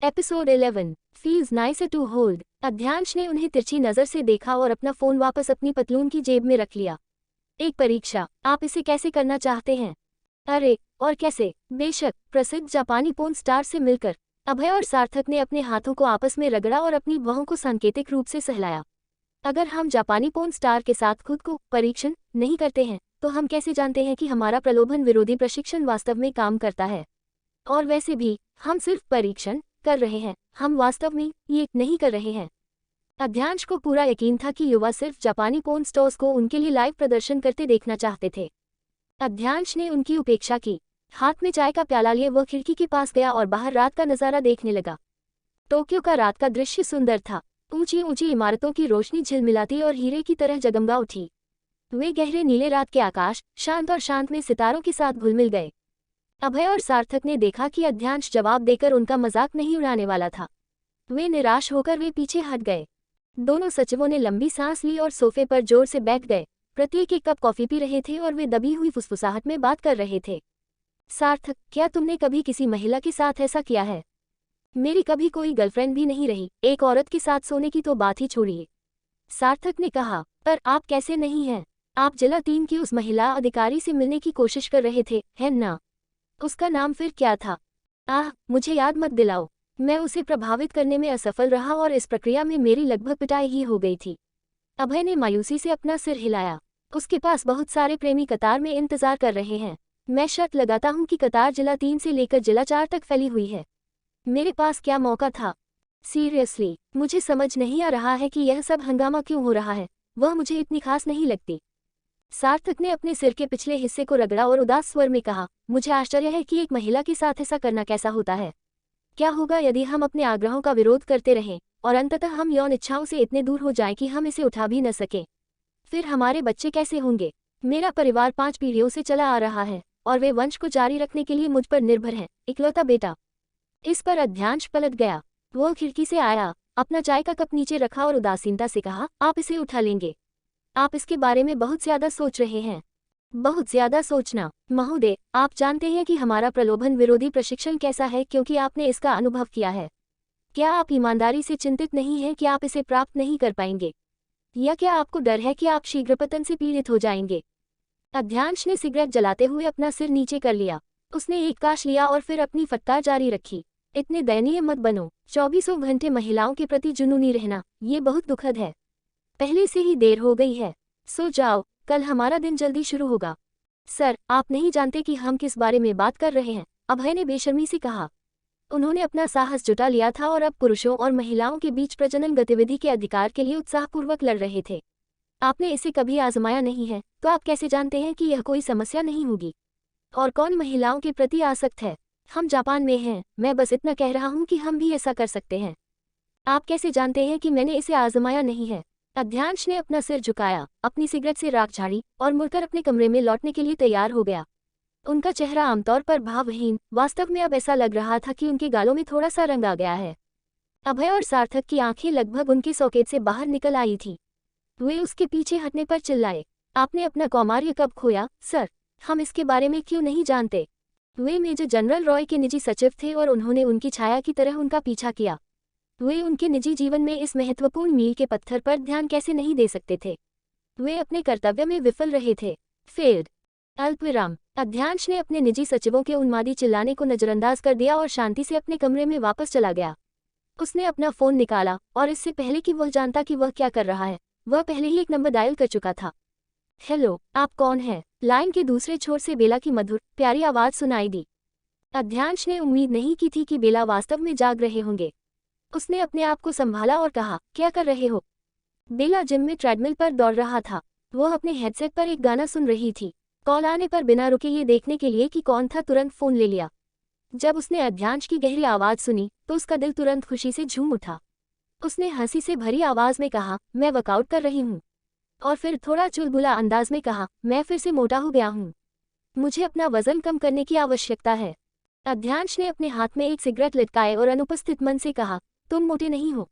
Episode 11 feels nicer to hold. Adhyansh ने उन्हें तिरछी नजर से देखा और अपना फोन वापस अपनी पतलून की जेब में रख लिया। एक परीक्षा, आप इसे कैसे करना चाहते हैं? अरे, और कैसे? बेशक, प्रसिद्ध जापानी पोर्न स्टार से मिलकर। अभय और सार्थक ने अपने हाथों को आपस में रगड़ा और अपनी बाहों को सांकेतिक रूप से सहलाया। अगर हम जापानी पोर्न स्टार के साथ खुद को परीक्षण नहीं करते हैं तो हम कैसे जानते हैं कि हमारा प्रलोभन विरोधी प्रशिक्षण वास्तव में काम करता है? और वैसे भी हम सिर्फ परीक्षण कर रहे हैं, हम वास्तव में ये नहीं कर रहे हैं। अध्यांश को पूरा यकीन था कि युवा सिर्फ जापानी पोर्न स्टार्स को उनके लिए लाइव प्रदर्शन करते देखना चाहते थे। अध्यांश ने उनकी उपेक्षा की। हाथ में चाय का प्याला लिए वह खिड़की के पास गया और बाहर रात का नजारा देखने लगा। टोक्यो का रात का दृश्य सुंदर था। ऊंची ऊंची इमारतों की रोशनी झिलमिलाती और हीरे की तरह जगमगा उठी। वे गहरे नीले रात के आकाश, शांत और शांत में सितारों के साथ घुल मिल गए। अभय और सार्थक ने देखा कि अध्यांश जवाब देकर उनका मजाक नहीं उड़ाने वाला था। वे निराश होकर वे पीछे हट गए। दोनों सचिवों ने लंबी सांस ली और सोफे पर जोर से बैठ गए। प्रत्येक एक कप कॉफी पी रहे थे और वे दबी हुई फुसफुसाहट में बात कर रहे थे। सार्थक, क्या तुमने कभी किसी महिला के साथ ऐसा किया है? मेरी कभी कोई गर्लफ्रेंड भी नहीं रही, एक औरत के साथ सोने की तो बात ही छोड़िए। सार्थक ने कहा, पर आप कैसे नहीं हैं? आप जिला 3 की उस महिला अधिकारी से मिलने की कोशिश कर रहे थे, है ना? उसका नाम फिर क्या था? मुझे याद मत दिलाओ। मैं उसे प्रभावित करने में असफल रहा और इस प्रक्रिया में मेरी लगभग पिटाई ही हो गई थी। अभय ने मायूसी से अपना सिर हिलाया। उसके पास बहुत सारे प्रेमी कतार में इंतजार कर रहे हैं। मैं शर्त लगाता हूँ कि कतार जिला 3 से लेकर जिला 4 तक फैली हुई है। मेरे पास क्या मौका था? सीरियसली, मुझे समझ नहीं आ रहा है कि यह सब हंगामा क्यों हो रहा है। वह मुझे इतनी खास नहीं लगती। सार्थक ने अपने सिर के पिछले हिस्से को रगड़ा और उदास स्वर में कहा, मुझे आश्चर्य है कि एक महिला के साथ ऐसा करना कैसा होता है। क्या होगा यदि हम अपने आग्रहों का विरोध करते रहें और अंततः हम यौन इच्छाओं से इतने दूर हो जाएं कि हम इसे उठा भी न सकें? फिर हमारे बच्चे कैसे होंगे? मेरा परिवार 5 पीढ़ियों से चला आ रहा है और वे वंश को जारी रखने के लिए मुझ पर निर्भर हैं, इकलौता बेटा। इस पर अध्यांश पलट गया। वह खिड़की से आया, अपना चाय का कप नीचे रखा और उदासीनता से कहा, आप इसे उठा लेंगे। आप इसके बारे में बहुत ज्यादा सोच रहे हैं। बहुत ज्यादा सोचना। महोदय, आप जानते हैं कि हमारा प्रलोभन विरोधी प्रशिक्षण कैसा है क्योंकि आपने इसका अनुभव किया है। क्या आप ईमानदारी से चिंतित नहीं हैं कि आप इसे प्राप्त नहीं कर पाएंगे? या क्या आपको डर है कि आप शीघ्रपतन से पीड़ित हो जाएंगे? अध्यांश ने सिगरेट जलाते हुए अपना सिर नीचे कर लिया। उसने एक काश लिया और फिर अपनी फटकार जारी रखी। इतने दयनीय मत बनो। 24 घंटे महिलाओं के प्रति जुनूनी रहना, ये बहुत दुखद है। पहले से ही देर हो गई है, सो जाओ, कल हमारा दिन जल्दी शुरू होगा। सर, आप नहीं जानते कि हम किस बारे में बात कर रहे हैं, अभय ने बेशर्मी से कहा। उन्होंने अपना साहस जुटा लिया था और अब पुरुषों और महिलाओं के बीच प्रजनन गतिविधि के अधिकार के लिए उत्साहपूर्वक लड़ रहे थे। आपने इसे कभी आजमाया नहीं है, तो आप कैसे जानते हैं कि यह कोई समस्या नहीं होगी? और कौन महिलाओं के प्रति आसक्त है? हम जापान में हैं, मैं बस इतना कह रहा हूँ कि हम भी ऐसा कर सकते हैं। आप कैसे जानते हैं कि मैंने इसे आजमाया नहीं है? अध्यांश ने अपना सिर झुकाया, अपनी सिगरेट से राख झाड़ी और मुड़कर अपने कमरे में लौटने के लिए तैयार हो गया। उनका चेहरा आमतौर पर भावहीन, वास्तव में अब ऐसा लग रहा था कि उनके गालों में थोड़ा सा रंग आ गया है। अभय और सार्थक की आंखें लगभग उनके सॉकेट से बाहर निकल आई थी। वे उसके पीछे हटने पर चिल्लाए, आपने अपना कौमार्य कब खोया, सर? हम इसके बारे में क्यों नहीं जानते? वे मेजर जनरल रॉय के निजी सचिव थे और उन्होंने उनकी छाया की तरह उनका पीछा किया। वे उनके निजी जीवन में इस महत्वपूर्ण मील के पत्थर पर ध्यान कैसे नहीं दे सकते थे? वे अपने कर्तव्य में विफल रहे थे। फेल्ड। अल्पविराम। अध्यांश ने अपने निजी सचिवों के उन्मादी चिल्लाने को नजरअंदाज कर दिया और शांति से अपने कमरे में वापस चला गया। उसने अपना फोन निकाला और इससे पहले कि वह जानता कि वह क्या कर रहा है, वह पहले ही एक नंबर डायल कर चुका था। हेलो, आप कौन हैं? लाइन के दूसरे छोर से बेला की मधुर, प्यारी आवाज सुनाई दी। अध्यांश ने उम्मीद नहीं की थी कि बेला वास्तव में जाग रहे होंगे। उसने अपने आप को संभाला और कहा, क्या कर रहे हो? बेला जिम में ट्रेडमिल पर दौड़ रहा था। वह अपने हेडसेट पर एक गाना सुन रही थी। कॉल आने पर बिना रुके ये देखने के लिए कि कौन था तुरंत फोन ले लिया। जब उसने अध्यांश की गहरी आवाज सुनी तो उसका दिल तुरंत खुशी से झूम उठा। उसने हंसी से भरी आवाज में कहा, मैं वर्कआउट कर रही हूँ। और फिर थोड़ा चुलबुला अंदाज में कहा, मैं फिर से मोटा हो गया हूँ। मुझे अपना वजन कम करने की आवश्यकता है। अध्यांश ने अपने हाथ में एक सिगरेट लटकाए और अनुपस्थित मन से कहा, तुम मोटे नहीं हो।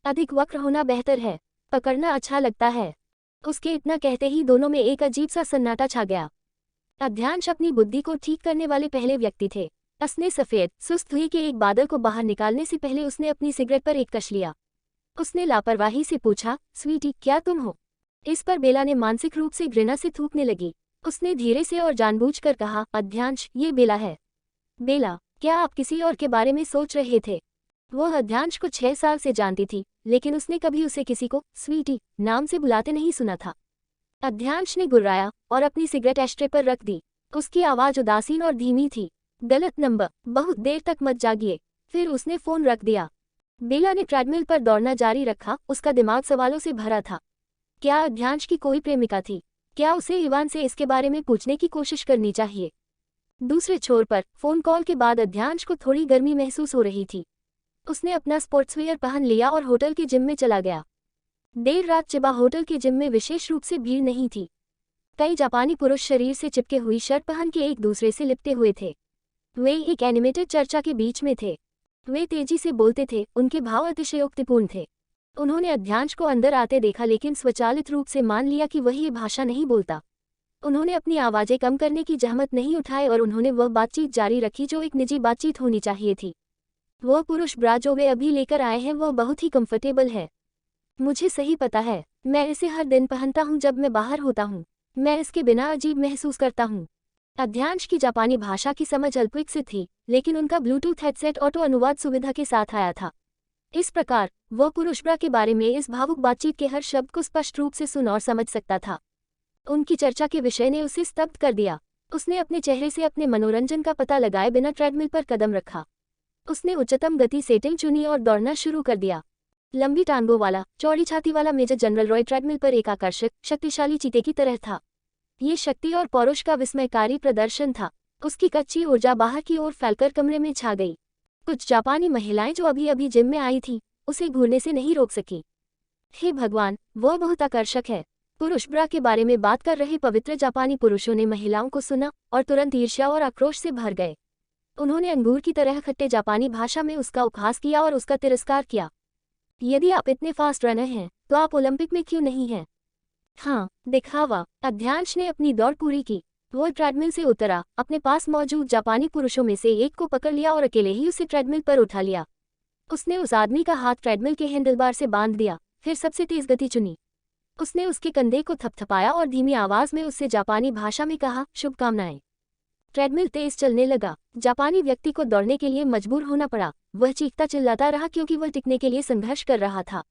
अधिक वक्र होना बेहतर है। पकड़ना अच्छा लगता है। उसके इतना कहते ही दोनों में एक अजीब सा सन्नाटा छा गया। अध्यांश अपनी बुद्धि को ठीक करने वाले पहले व्यक्ति थे। असने सफेद सुस्त हुई के एक बादल को बाहर निकालने से पहले उसने अपनी सिगरेट पर एक कश लिया। उसने लापरवाही से पूछा, स्वीटी क्या तुम हो? इस पर बेला ने मानसिक रूप से घृणा से थूकने लगी। उसने धीरे से और जानबूझकर कहा, अध्यांश ये बेला है। बेला, क्या आप किसी और के बारे में सोच रहे थे? वह अध्यांश को 6 साल से जानती थी, लेकिन उसने कभी उसे किसी को स्वीटी नाम से बुलाते नहीं सुना था। अध्यांश ने गुर्राया और अपनी सिगरेट एस्ट्रे पर रख दी। उसकी आवाज उदासीन और धीमी थी। गलत नंबर, बहुत देर तक मत जागिए। फिर उसने फोन रख दिया। बेला ने ट्रेडमिल पर दौड़ना जारी रखा। उसका दिमाग सवालों से भरा था। क्या अध्यांश की कोई प्रेमिका थी? क्या उसे इवान से इसके बारे में पूछने की कोशिश करनी चाहिए? दूसरे छोर पर फोन कॉल के बाद अध्यांश को थोड़ी गर्मी महसूस हो रही थी। उसने अपना स्पोर्ट्सवेयर पहन लिया और होटल के जिम में चला गया। देर रात चिबा होटल के जिम में विशेष रूप से भीड़ नहीं थी। कई जापानी पुरुष शरीर से चिपके हुई शर्ट पहन के एक दूसरे से लिपटे हुए थे। वे एक एनिमेटेड चर्चा के बीच में थे। वे तेजी से बोलते थे, उनके भाव अतिशयोक्तिपूर्ण थे। उन्होंने अध्यांश को अंदर आते देखा लेकिन स्वचालित रूप से मान लिया कि वह ये भाषा नहीं बोलता। उन्होंने अपनी आवाज़ें कम करने की जहमत नहीं उठाई और उन्होंने वह बातचीत जारी रखी जो एक निजी बातचीत होनी चाहिए थी। वह पुरुष ब्रा जो वे अभी लेकर आए हैं वह बहुत ही कंफर्टेबल है। मुझे सही पता है, मैं इसे हर दिन पहनता हूँ जब मैं बाहर होता हूँ। मैं इसके बिना अजीब महसूस करता हूँ। अध्यांश की जापानी भाषा की समझ अल्पविकसित थी, लेकिन उनका ब्लूटूथ हेडसेट ऑटो अनुवाद सुविधा के साथ आया था। इस प्रकार वह पुरुष ब्रा के बारे में इस भावुक बातचीत के हर शब्द को स्पष्ट रूप से सुन और समझ सकता था। उनकी चर्चा के विषय ने उसे स्तब्ध कर दिया। उसने अपने चेहरे से अपने मनोरंजन का पता लगाए बिना ट्रेडमिल पर कदम रखा। उसने उच्चतम गति सेटिंग चुनी और दौड़ना शुरू कर दिया। लंबी टांगों वाला, चौड़ी छाती वाला मेजर जनरल रॉय ट्रेडमिल पर एक आकर्षक, शक्तिशाली चीते की तरह था। ये शक्ति और पौरुष का विस्मयकारी प्रदर्शन था। उसकी कच्ची ऊर्जा बाहर की ओर फैलकर कमरे में छा गई। कुछ जापानी महिलाएं जो अभी अभी जिम में आई थीं, उसे घूरने से नहीं रोक सकी। हे भगवान, वह बहुत आकर्षक है। पुरुष ब्रा के बारे में बात कर रहे पवित्र जापानी पुरुषों ने महिलाओं को सुना और तुरंत ईर्ष्या और आक्रोश से भर गए। उन्होंने अंगूर की तरह खट्टे जापानी भाषा में उसका उपहास किया और उसका तिरस्कार किया। यदि आप इतने फास्ट रनर हैं, तो आप ओलंपिक में क्यों नहीं हैं? हाँ, दिखावा। अध्यांश ने अपनी दौड़ पूरी की। वो ट्रेडमिल से उतरा, अपने पास मौजूद जापानी पुरुषों में से एक को पकड़ लिया और अकेले ही उसे ट्रेडमिल पर उठा लिया। उसने उस आदमी का हाथ ट्रेडमिल के हैंडलबार से बांध दिया, फिर सबसे तेज गति चुनी। उसने उसके कंधे को थपथपाया और धीमी आवाज में उससे जापानी भाषा में कहा, शुभकामनाएं। ट्रेडमिल तेज चलने लगा। जापानी व्यक्ति को दौड़ने के लिए मजबूर होना पड़ा। वह चीखता चिल्लाता रहा क्योंकि वह टिकने के लिए संघर्ष कर रहा था।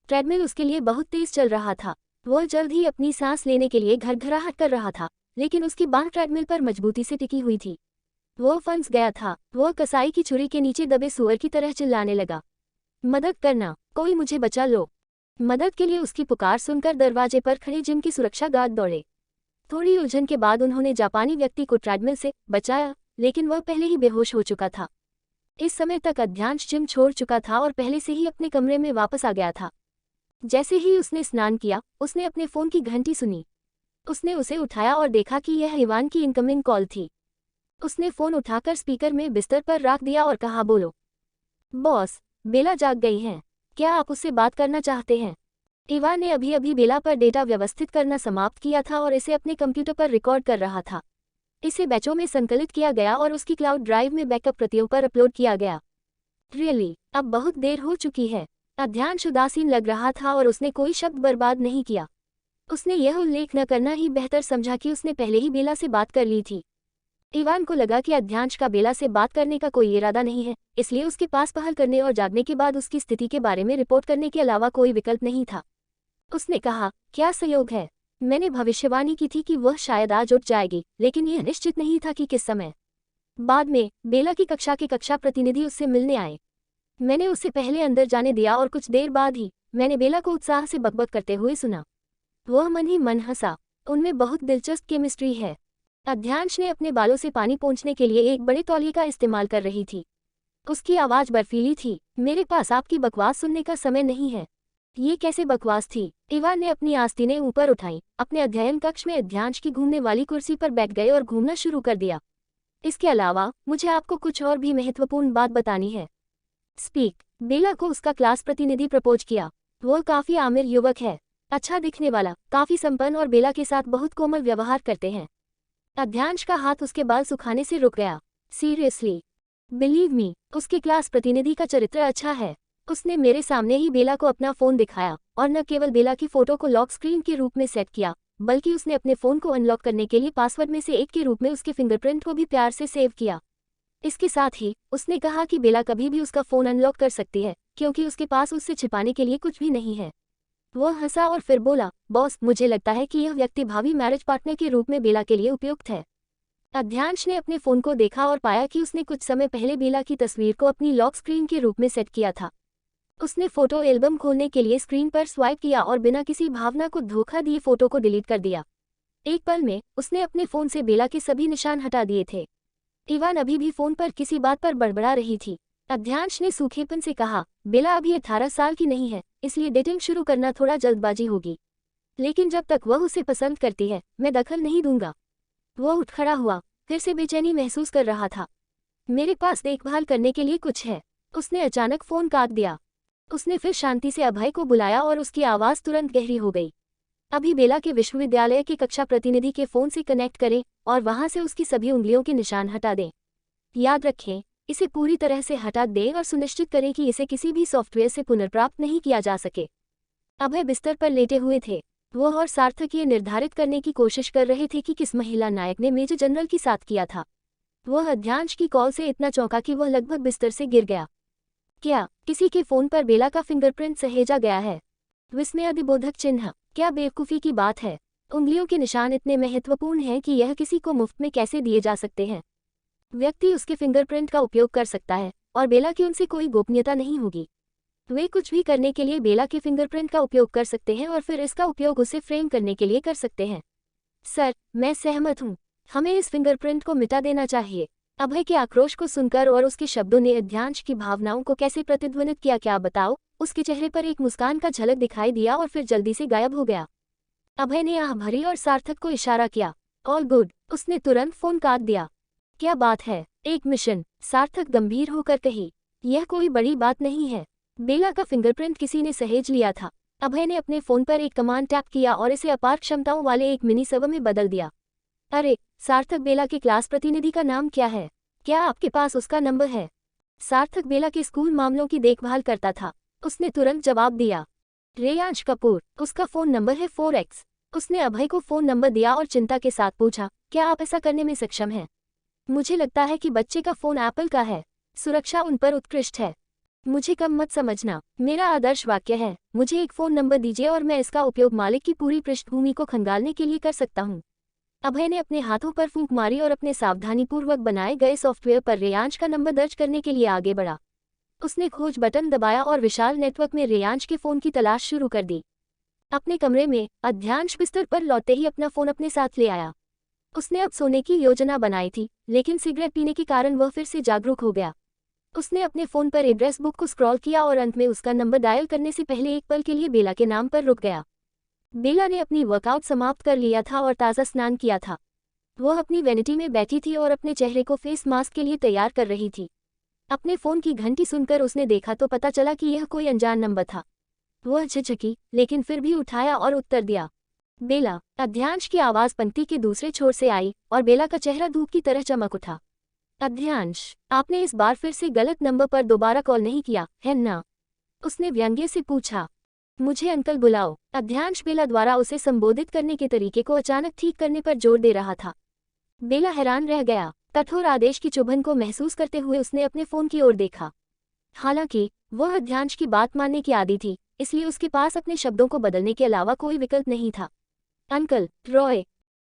ट्रेडमिल उसके लिए बहुत तेज चल रहा था। वह जल्द ही अपनी सांस लेने के लिए घरघराहट कर रहा था, लेकिन उसकी बांह ट्रेडमिल पर मजबूती से टिकी हुई थी। वह फंस गया था। वह कसाई की छुरी के नीचे दबे सुअर की तरह चिल्लाने लगा, मदद करना, कोई मुझे बचा लो। मदद के लिए उसकी पुकार सुनकर दरवाजे पर खड़े जिम के सुरक्षा गार्ड दौड़े। थोड़ी उलझन के बाद उन्होंने जापानी व्यक्ति को ट्रेडमिल से बचाया, लेकिन वह पहले ही बेहोश हो चुका था। इस समय तक अध्यांश जिम छोड़ चुका था और पहले से ही अपने कमरे में वापस आ गया था। जैसे ही उसने स्नान किया, उसने अपने फोन की घंटी सुनी। उसने उसे उठाया और देखा कि यह इवान की इनकमिंग कॉल थी। उसने फोन उठाकर स्पीकर में बिस्तर पर रख दिया और कहा, बोलो। बॉस, बेला जाग गई हैं। क्या आप उससे बात करना चाहते हैं? इवान ने अभी अभी बेला पर डेटा व्यवस्थित करना समाप्त किया था और इसे अपने कंप्यूटर पर रिकॉर्ड कर रहा था। इसे बैचों में संकलित किया गया और उसकी क्लाउड ड्राइव में बैकअप प्रतियों पर अपलोड किया गया। रियली, अब बहुत देर हो चुकी है। अध्यांश उदासीन लग रहा था और उसने कोई शब्द बर्बाद नहीं किया। उसने यह उल्लेख न करना ही बेहतर समझा कि उसने पहले ही बेला से बात कर ली थी। इवान को लगा कि अध्यांश का बेला से बात करने का कोई इरादा नहीं है, इसलिए उसके पास पहल करने और जागने के बाद उसकी स्थिति के बारे में रिपोर्ट करने के अलावा कोई विकल्प नहीं था। उसने कहा, क्या संयोग है। मैंने भविष्यवाणी की थी कि वह शायद आज उठ जाएगी, लेकिन यह निश्चित नहीं था कि किस समय। बाद में बेला की कक्षा के कक्षा प्रतिनिधि उससे मिलने आए। मैंने उसे पहले अंदर जाने दिया और कुछ देर बाद ही मैंने बेला को उत्साह से बकबक करते हुए सुना। वह मन ही मन हंसा। उनमें बहुत दिलचस्प केमिस्ट्री है। अध्यांश ने अपने बालों से पानी पोंछने के लिए एक बड़े तौलिए का इस्तेमाल कर रही थी। उसकी आवाज बर्फीली थी। मेरे पास आपकी बकवास सुनने का समय नहीं है। ये कैसे बकवास थी? इवान ने अपनी आस्तीनें ऊपर उठाई, अपने अध्ययन कक्ष में अध्यांश की घूमने वाली कुर्सी पर बैठ गए और घूमना शुरू कर दिया। इसके अलावा मुझे आपको कुछ और भी महत्वपूर्ण बात बतानी है। स्पीक। बेला को उसका क्लास प्रतिनिधि प्रपोज किया। वह काफी आमिर युवक है, अच्छा दिखने वाला, काफी संपन्न और बेला के साथ बहुत कोमल व्यवहार करते हैं। अध्यांश का हाथ उसके बाल सुखाने से रुक गया। सीरियसली? बिलीव मी, उसके क्लास प्रतिनिधि का चरित्र अच्छा है। उसने मेरे सामने ही बेला को अपना फोन दिखाया और न केवल बेला की फोटो को लॉक स्क्रीन के रूप में सेट किया, बल्कि उसने अपने फोन को अनलॉक करने के लिए पासवर्ड में से एक के रूप में उसके फिंगरप्रिंट को भी प्यार से सेव किया। इसके साथ ही उसने कहा कि बेला कभी भी उसका फोन अनलॉक कर सकती है, क्योंकि उसके पास उससे छिपाने के लिए कुछ भी नहीं है। वह हंसा और फिर बोला, बॉस, मुझे लगता है कि यह व्यक्ति भावी मैरिज पार्टनर के रूप में बेला के लिए उपयुक्त है। अध्यांश ने अपने फोन को देखा और पाया कि उसने कुछ समय पहले बेला की तस्वीर को अपनी लॉक स्क्रीन के रूप में सेट किया था। उसने फोटो एल्बम खोलने के लिए स्क्रीन पर स्वाइप किया और बिना किसी भावना को धोखा दिए फोटो को डिलीट कर दिया। एक पल में उसने अपने फोन से बेला के सभी निशान हटा दिए थे। इवान अभी भी फोन पर किसी बात पर बड़बड़ा रही थी। अध्यांश ने सूखेपन से कहा, बेला अभी 18 साल की नहीं है, इसलिए डेटिंग शुरू करना थोड़ा जल्दबाजी होगी। लेकिन जब तक वह उसे पसंद करती है, मैं दखल नहीं दूंगा। वह उठ खड़ा हुआ, फिर से बेचैनी महसूस कर रहा था। मेरे पास देखभाल करने के लिए कुछ है। उसने अचानक फोन काट दिया। उसने फिर शांति से अभय को बुलाया और उसकी आवाज़ तुरंत गहरी हो गई। अभी बेला के विश्वविद्यालय के कक्षा प्रतिनिधि के फ़ोन से कनेक्ट करें और वहां से उसकी सभी उंगलियों के निशान हटा दें। याद रखें, इसे पूरी तरह से हटा दें और सुनिश्चित करें कि इसे किसी भी सॉफ्टवेयर से पुनर्प्राप्त नहीं किया जा सके। अभय बिस्तर पर लेटे हुए थे। वह और सार्थक ये निर्धारित करने की कोशिश कर रहे थे कि किस महिला नायक ने मेजर जनरल के साथ किया था। वह अध्यांश की कॉल से इतना चौंका कि वह लगभग बिस्तर से गिर गया। क्या किसी के फोन पर बेला का फिंगरप्रिंट सहेजा गया है? विस्मयादिबोधक चिन्ह। क्या बेवकूफ़ी की बात है। उंगलियों के निशान इतने महत्वपूर्ण हैं कि यह किसी को मुफ्त में कैसे दिए जा सकते हैं। व्यक्ति उसके फिंगरप्रिंट का उपयोग कर सकता है और बेला की उनसे कोई गोपनीयता नहीं होगी। वे कुछ भी करने के लिए बेला के फिंगरप्रिंट का उपयोग कर सकते हैं और फिर इसका उपयोग उसे फ्रेम करने के लिए कर सकते हैं। सर, मैं सहमत हूँ। हमें इस फिंगरप्रिंट को मिटा देना चाहिए। अभय के आक्रोश को सुनकर और उसके शब्दों ने अध्यांश की भावनाओं को कैसे प्रतिध्वनित किया, क्या बताओ। उसके चेहरे पर एक मुस्कान का झलक दिखाई दिया और फिर जल्दी से गायब हो गया। अभय ने आह भरी और सार्थक को इशारा किया। All good. उसने तुरंत फोन काट दिया। क्या बात है, एक मिशन, सार्थक गंभीर होकर कही। यह कोई बड़ी बात नहीं है। बेला का फिंगरप्रिंट किसी ने सहेज लिया था। अभय ने अपने फोन पर एक कमांड टैप किया और इसे अपार क्षमताओं वाले एक मिनी सर्वर में बदल दिया। अरे सार्थक, बेला के क्लास प्रतिनिधि का नाम क्या है? क्या आपके पास उसका नंबर है? सार्थक बेला के स्कूल मामलों की देखभाल करता था। उसने तुरंत जवाब दिया। रेयांश कपूर, उसका फ़ोन नंबर है 4x। उसने अभय को फ़ोन नंबर दिया और चिंता के साथ पूछा, क्या आप ऐसा करने में सक्षम हैं? मुझे लगता है कि बच्चे का फ़ोन एप्पल का है। सुरक्षा उन पर उत्कृष्ट है। मुझे कम मत समझना। मेरा आदर्श वाक्य है, मुझे एक फ़ोन नंबर दीजिए और मैं इसका उपयोग मालिक की पूरी पृष्ठभूमि को खंगालने के लिए कर सकता हूँ। अभय ने अपने हाथों पर फूंक मारी और अपने सावधानीपूर्वक बनाए गए सॉफ्टवेयर पर रेयांश का नंबर दर्ज करने के लिए आगे बढ़ा। उसने खोज बटन दबाया और विशाल नेटवर्क में रेयांश के फ़ोन की तलाश शुरू कर दी। अपने कमरे में अध्यांश बिस्तर पर लौटते ही अपना फ़ोन अपने साथ ले आया। उसने अब सोने की योजना बनाई थी, लेकिन सिगरेट पीने के कारण वह फिर से जागरूक हो गया। उसने अपने फ़ोन पर एड्रेस बुक को स्क्रॉल किया और अंत में उसका नंबर डायल करने से पहले एक पल के लिए बेला के नाम पर रुक गया। बेला ने अपनी वर्कआउट समाप्त कर लिया था और ताज़ा स्नान किया था। वह अपनी वैनिटी में बैठी थी और अपने चेहरे को फेस मास्क के लिए तैयार कर रही थी। अपने फ़ोन की घंटी सुनकर उसने देखा तो पता चला कि यह कोई अनजान नंबर था। वह झिझकी, लेकिन फिर भी उठाया और उत्तर दिया। बेला। अध्यांश की आवाज़ पंक्ति के दूसरे छोर से आई और बेला का चेहरा धूप की तरह चमक उठा। अध्यांश, आपने इस बार फिर से गलत नंबर पर दोबारा कॉल नहीं किया, है ना? उसने व्यंग्य से पूछा। मुझे अंकल बुलाओ। अध्यांश बेला द्वारा उसे संबोधित करने के तरीके को अचानक ठीक करने पर जोर दे रहा था। बेला हैरान रह गया। कठोर आदेश की चुभन को महसूस करते हुए उसने अपने फ़ोन की ओर देखा। हालांकि वह अध्यांश की बात मानने की आदी थी, इसलिए उसके पास अपने शब्दों को बदलने के अलावा कोई विकल्प नहीं था। अंकल रॉय।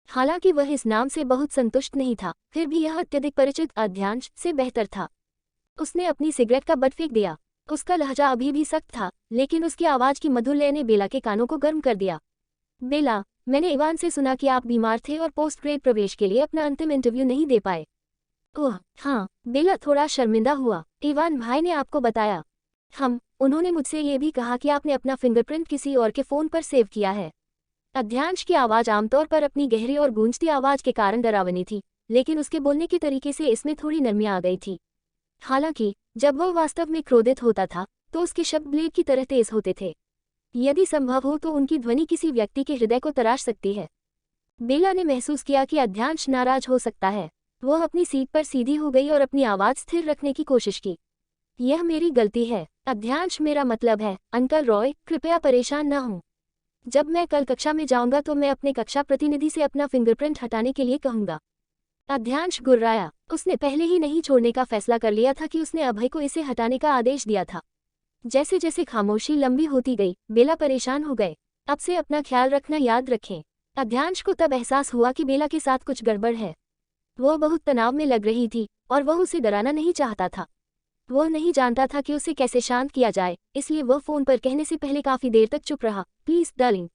हालांकि वह इस नाम से बहुत संतुष्ट नहीं था, फिर भी यह अत्यधिक परिचित अध्यांश से बेहतर था। उसने अपनी सिगरेट का बट फेंक दिया। उसका लहजा अभी भी सख्त था, लेकिन उसकी आवाज़ की मधुर लय ने बेला के कानों को गर्म कर दिया। बेला, मैंने इवान से सुना कि आप बीमार थे और पोस्ट ग्रेड प्रवेश के लिए अपना अंतिम इंटरव्यू नहीं दे पाए। ओह हाँ, बेला थोड़ा शर्मिंदा हुआ। इवान भाई ने आपको बताया? उन्होंने मुझसे ये भी कहा कि आपने अपना फिंगरप्रिंट किसी और के फ़ोन पर सेव किया है। अध्यांश की आवाज़ आमतौर पर अपनी गहरी और गूंजती आवाज़ के कारण डरावनी थी, लेकिन उसके बोलने के तरीके से इसमें थोड़ी नरमी आ गई थी। हालांकि जब वह वास्तव में क्रोधित होता था तो उसके शब्द ब्लेड की तरह तेज होते थे। यदि संभव हो तो उनकी ध्वनि किसी व्यक्ति के हृदय को तराश सकती है। बेला ने महसूस किया कि अध्यांश नाराज हो सकता है। वह अपनी सीट पर सीधी हो गई और अपनी आवाज़ स्थिर रखने की कोशिश की। यह मेरी गलती है, अध्यांश मेरा मतलब है, अंकल रॉय, कृपया परेशान न हों। जब मैं कल कक्षा में जाऊंगा तो मैं अपने कक्षा प्रतिनिधि से अपना फिंगरप्रिंट हटाने के लिए कहूंगा। अध्यांश गुर्राया। उसने पहले ही नहीं छोड़ने का फैसला कर लिया था कि उसने अभय को इसे हटाने का आदेश दिया था। जैसे जैसे खामोशी लंबी होती गई, बेला परेशान हो गए। अब से अपना ख्याल रखना याद रखें। अध्यांश को तब एहसास हुआ कि बेला के साथ कुछ गड़बड़ है। वह बहुत तनाव में लग रही थी और वह उसे डराना नहीं चाहता था। वह नहीं जानता था कि उसे कैसे शांत किया जाए, इसलिए वह फोन पर कहने से पहले काफी देर तक चुप रहा। Please darling,